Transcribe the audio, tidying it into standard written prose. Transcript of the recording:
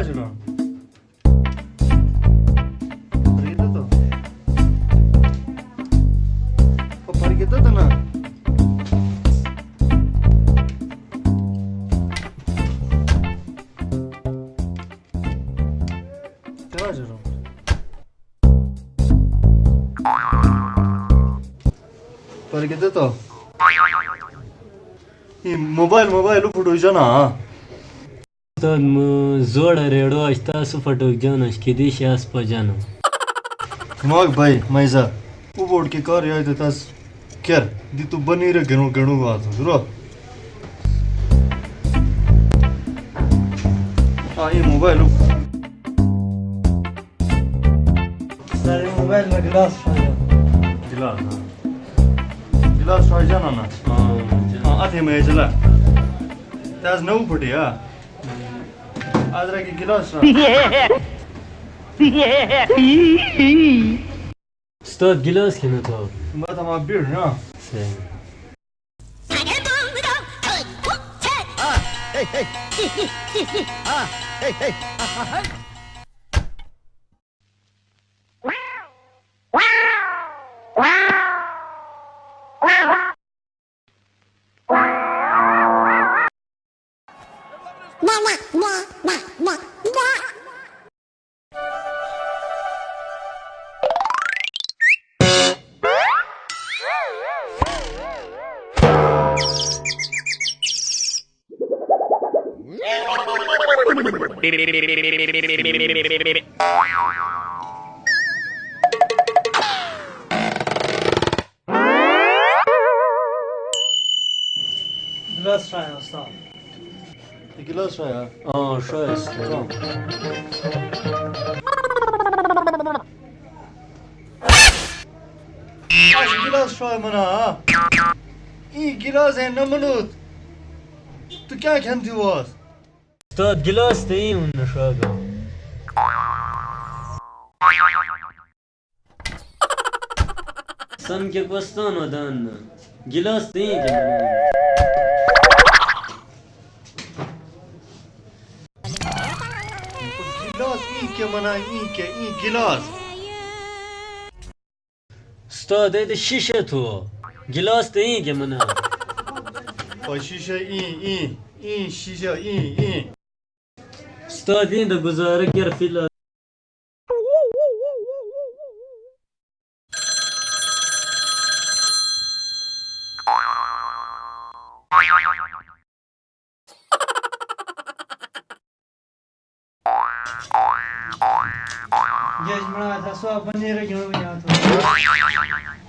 چلو pergi tuh kok pergi tuh na चला चलो pergi tuh mobile फुटोयचा ना استاد مو زوړ ریډو تاسو فټوک جانش کې دي شاس په جانو ماګ بھائی مایزا او بورډ کې کار یاد تاس کر دي تو بنی ر غنو واسو درو ای موبایل ساري موبایل ما گلاس شاید गिलास شایجان ना اته مې جلا تاس نو پټي ها ادرا کې गिलास استاد ګلاس کې نه تا ما ته ما بیر نه صحیح گلاس شاید استاد गिलास شایا شایست गिलास شای منا این गिलास है नमनूत तू क्या खेलती वास استاد ګلاس ته یې ونه شاګه سم کې کوستان ودان ګلاس ته یې गिलास ई के मना ई के ई गिलास استاد دې شیشه تو ګلاس ته یې منه او شیشه ई شیشه ई استاد دې د گزاره ګر فل جج مړه تاسو باندې راګنو یا ته